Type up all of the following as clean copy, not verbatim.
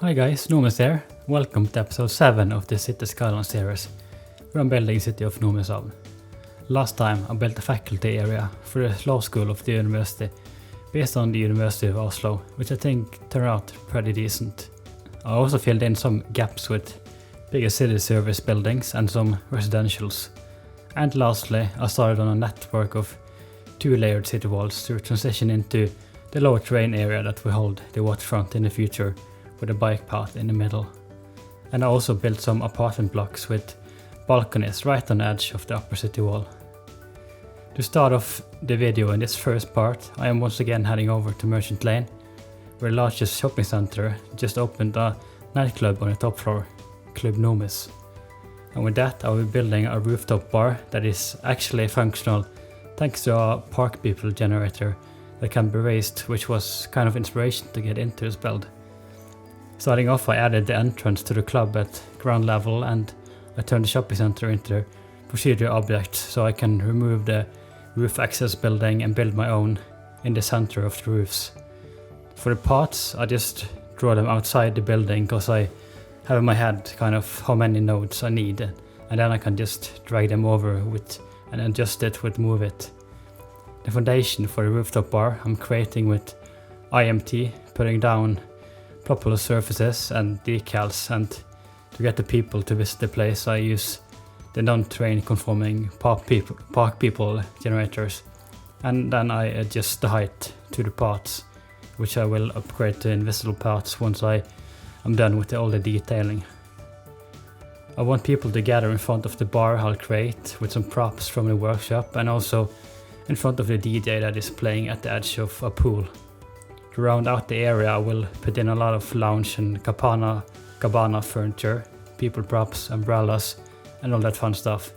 Hi guys, Nomis here. Welcome to episode 7 of the Cities Skylines series, where I'm building the city of Nomishavn. Last time I built a faculty area for the law school of the university, based on the University of Oslo, which I think turned out pretty decent. I also filled in some gaps with bigger city service buildings and some residentials. And lastly, I started on a network of 2-layered city walls to transition into the lower terrain area that will hold the waterfront in the future, with a bike path in the middle. And I also built some apartment blocks with balconies right on the edge of the upper city wall. To start off the video in this first part, I am once again heading over to Merchant Lane, where the largest shopping center just opened a nightclub on the top floor, Club Nomis. And with that I will be building a rooftop bar that is actually functional thanks to a park people generator that can be raised, which was kind of inspiration to get into this build. Starting off, I added the entrance to the club at ground level, and I turned the shopping center into a procedural object so I can remove the roof access building and build my own in the center of the roofs. For the paths, I just draw them outside the building because I have in my head kind of how many nodes I need, and then I can just drag them over with and adjust it with move it. The foundation for the rooftop bar I'm creating with IMT, putting down proper surfaces and decals, and to get the people to visit the place I use the non-terrain conforming park people generators, and then I adjust the height to the paths, which I will upgrade to invisible paths once I am done with all the detailing. I want people to gather in front of the bar I'll create with some props from the workshop, and also in front of the DJ that is playing at the edge of a pool. To round out the area, I will put in a lot of lounge and cabana furniture, people props, umbrellas, and all that fun stuff.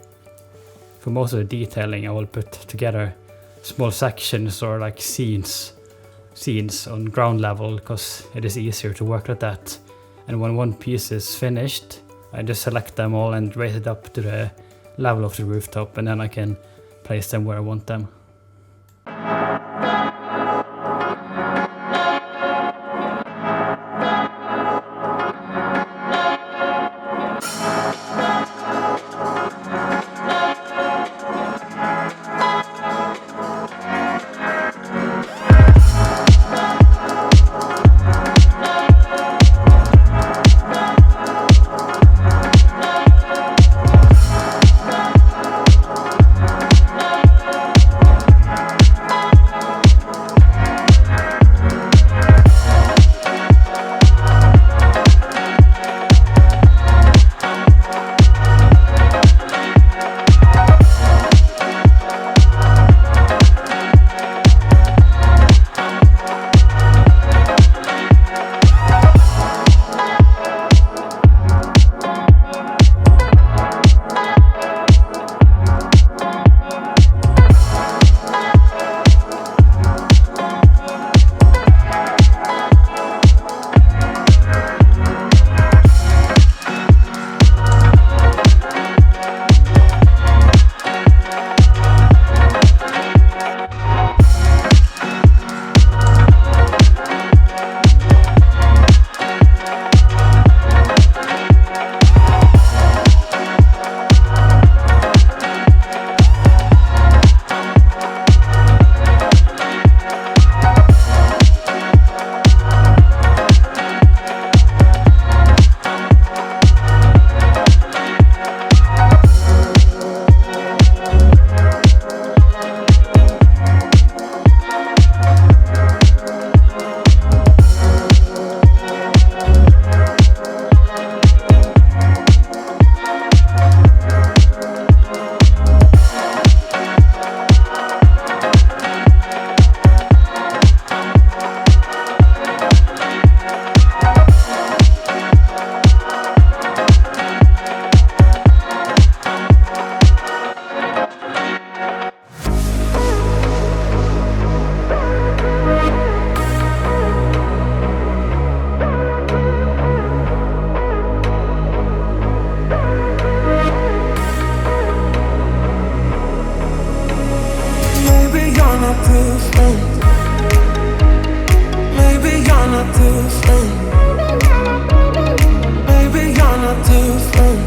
For most of the detailing, I will put together small sections or like scenes on ground level, because it is easier to work like that. And when one piece is finished, I just select them all and raise it up to the level of the rooftop, and then I can place them where I want them. Maybe you're not too soon. not too soon.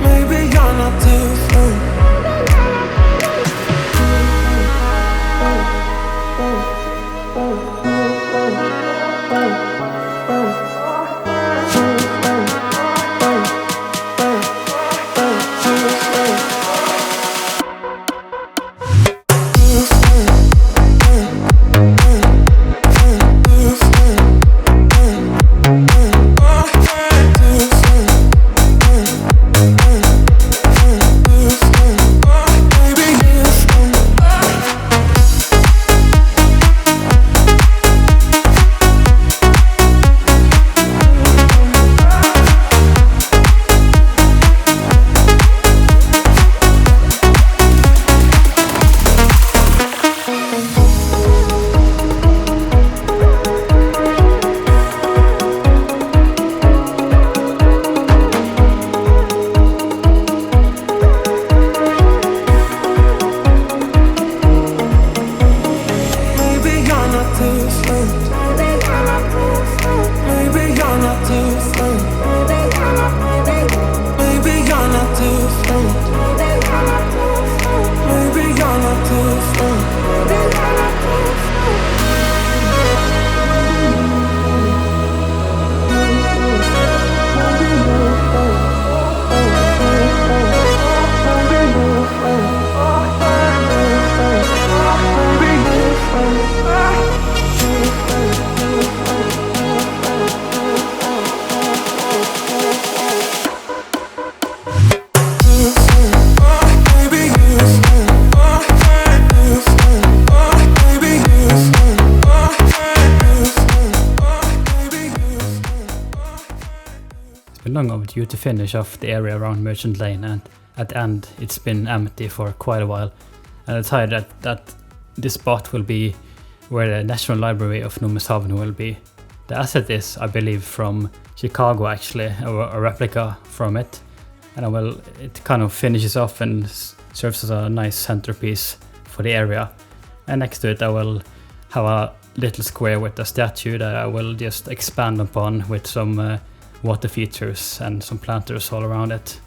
Maybe you're not too soon. Long overdue to finish off the area around Merchant Lane, and at the end it's been empty for quite a while, and I decided that this spot will be where the National Library of Nomishavn will be. The asset is, I believe, from Chicago actually, or a replica from it, and it kind of finishes off and serves as a nice centerpiece for the area. And next to it I will have a little square with a statue that I will just expand upon with some water features and some planters all around it.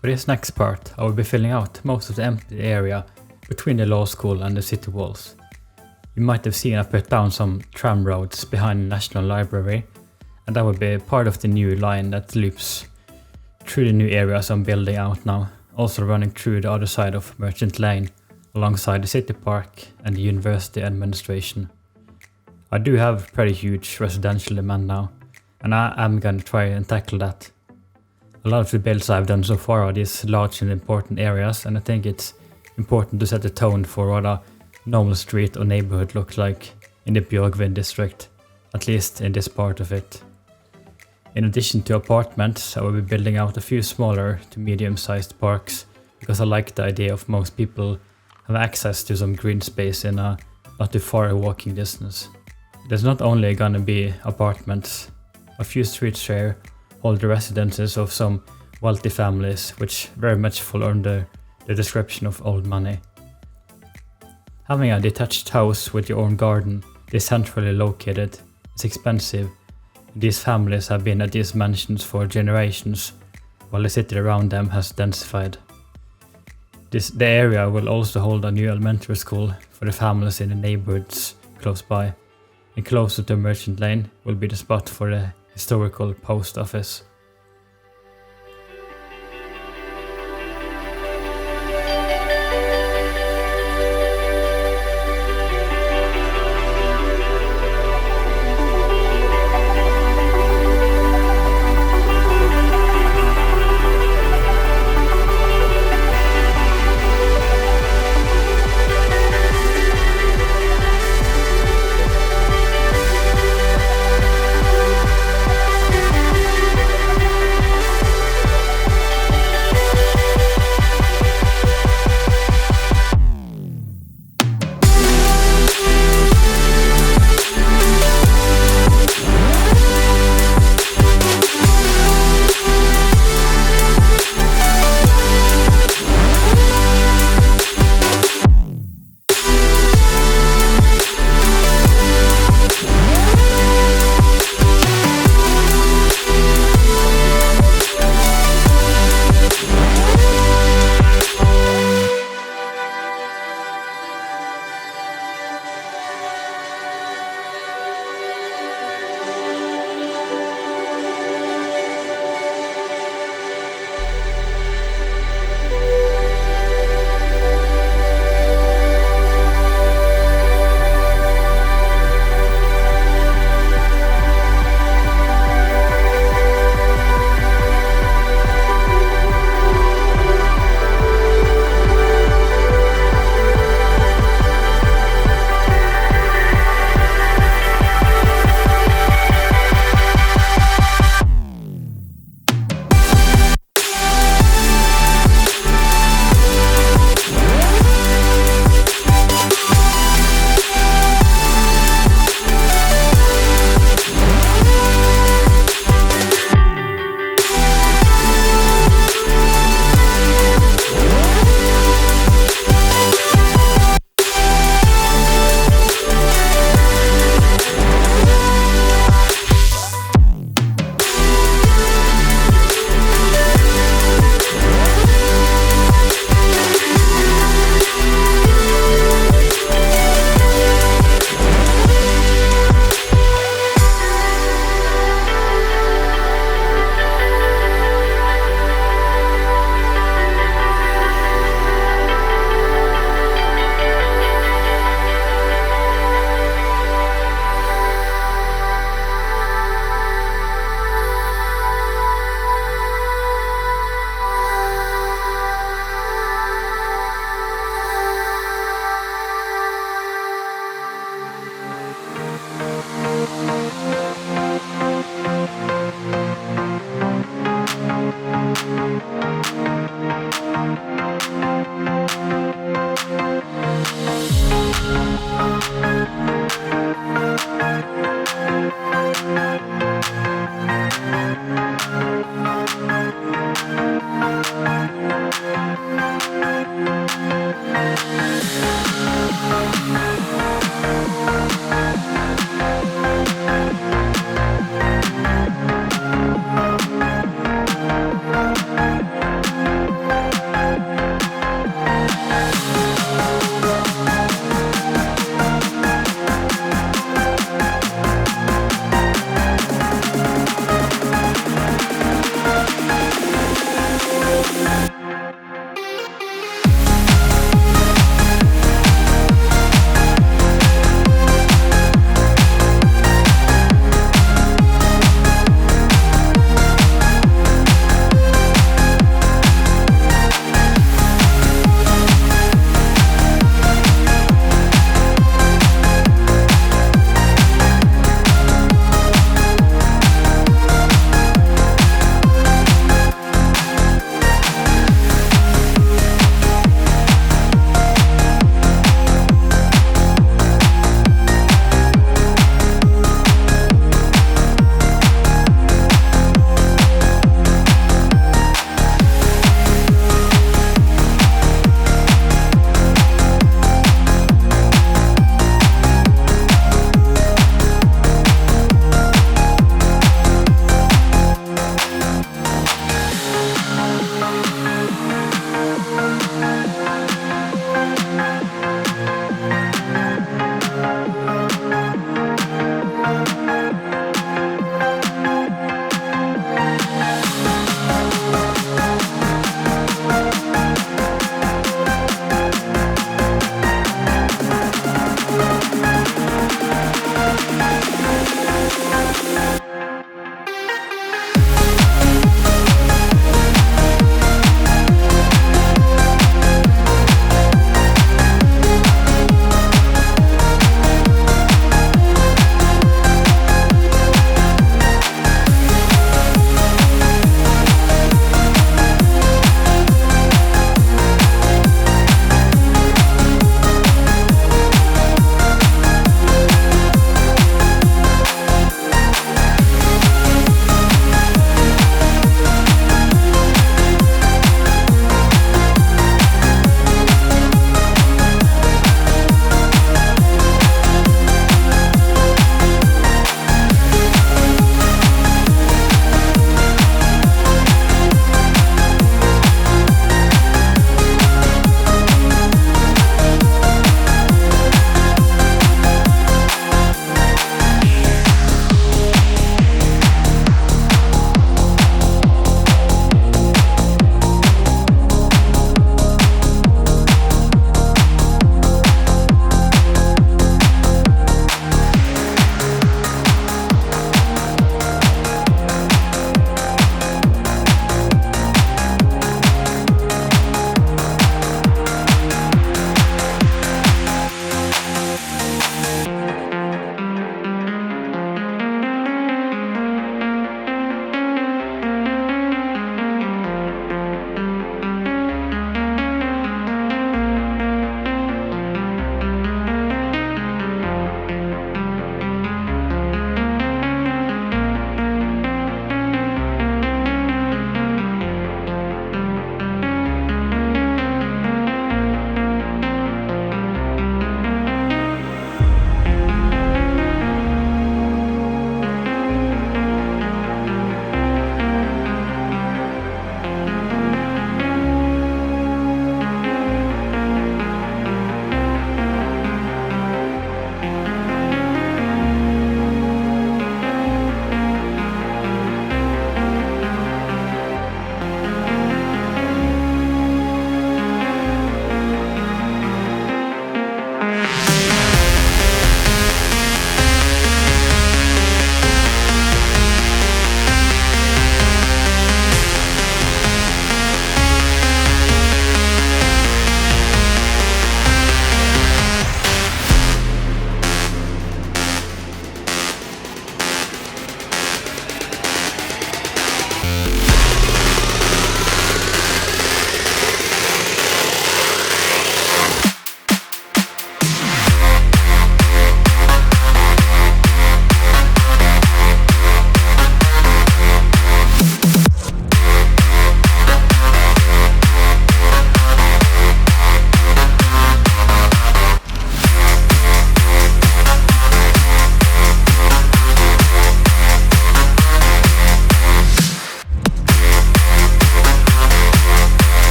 For this next part, I will be filling out most of the empty area between the law school and the city walls. You might have seen I put down some tram roads behind the National Library, and that will be part of the new line that loops through the new areas I'm building out now, also running through the other side of Merchant Lane, alongside the city park and the university administration. I do have pretty huge residential demand now, and I am gonna try and tackle that. A lot of the builds I've done so far are these large and important areas, and I think it's important to set the tone for what a normal street or neighborhood looks like in the Björgvin district, at least in this part of it. In addition to apartments, I will be building out a few smaller to medium-sized parks, because I like the idea of most people have access to some green space in a not too far walking distance. There's not only gonna be apartments, a few streets share all the residences of some wealthy families, which very much fall under the description of old money. Having a detached house with your own garden, is centrally located, is expensive. These families have been at these mansions for generations, while the city around them has densified. The area will also hold a new elementary school for the families in the neighborhoods close by, and closer to Merchant Lane will be the spot for the historical post office.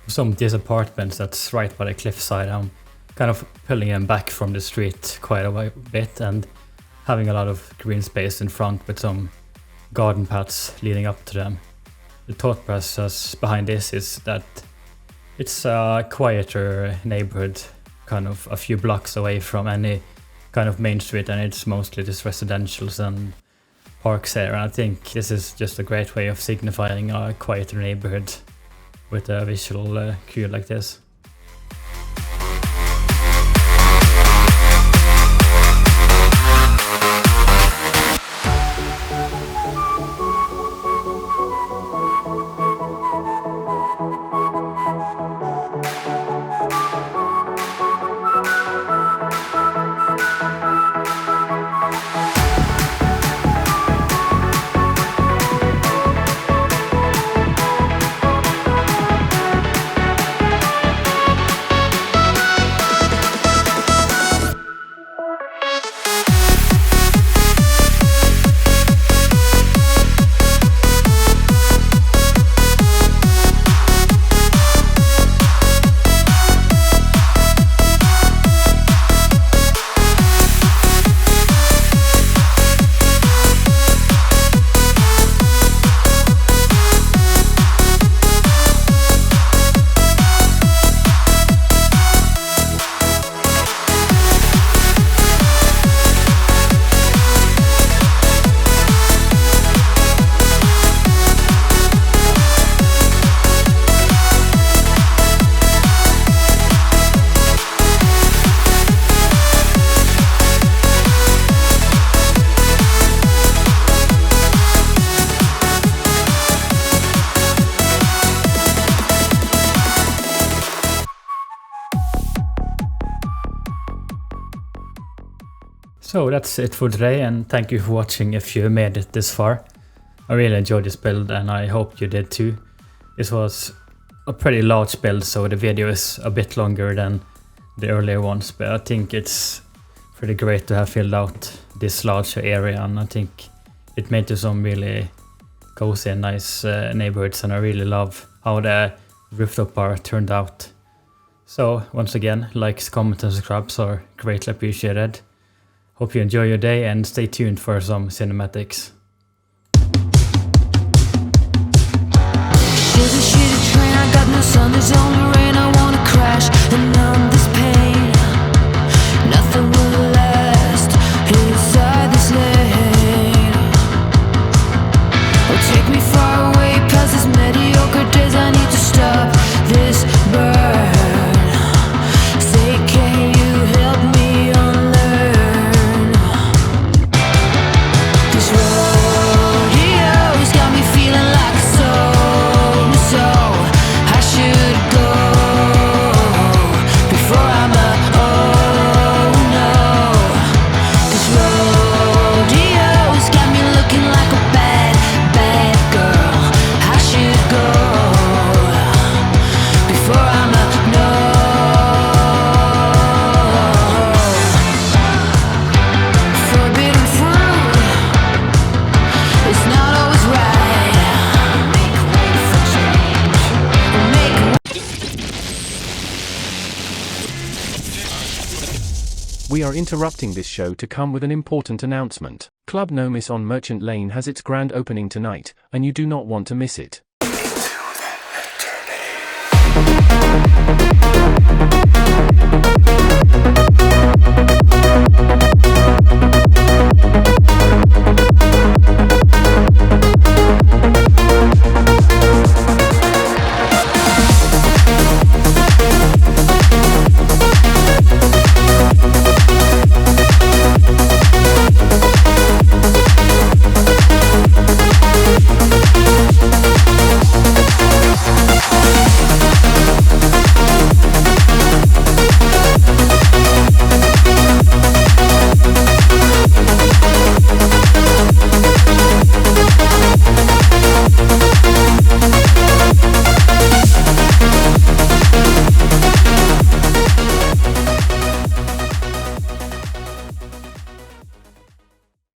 Some of these apartments that's right by the cliffside, I'm kind of pulling them back from the street quite a bit and having a lot of green space in front with some garden paths leading up to them. The thought process behind this is that it's a quieter neighborhood, kind of a few blocks away from any kind of main street, and it's mostly just residentials and parks there. And I think this is just a great way of signifying a quieter neighborhood with a visual cue like this. So that's it for today, and thank you for watching if you made it this far. I really enjoyed this build and I hope you did too. This was a pretty large build, so the video is a bit longer than the earlier ones, but I think it's pretty great to have filled out this large area, and I think it made to some really cozy and nice neighborhoods, and I really love how the rooftop bar turned out. So once again, likes, comments and subscribes are greatly appreciated. Hope you enjoy your day and stay tuned for some cinematics. There's a shitty train, I got no sun, there's only rain, I wanna crash and numb this pain. Nothing will last inside this lane. Oh, take me far away past these mediocre days, I need to stop this burn. Say, can you help me unlearn? This rodeo's got me feeling like a soul, so I should go before I'm a oh no. This rodeo's got me looking like a bad, bad girl. I should go before I'm a no. Forbidden fruit, it's not always right. Make way for change. Make We are interrupting this show to come with an important announcement. Club Nomis on Merchant Lane has its grand opening tonight, and you do not want to miss it. Into the eternity.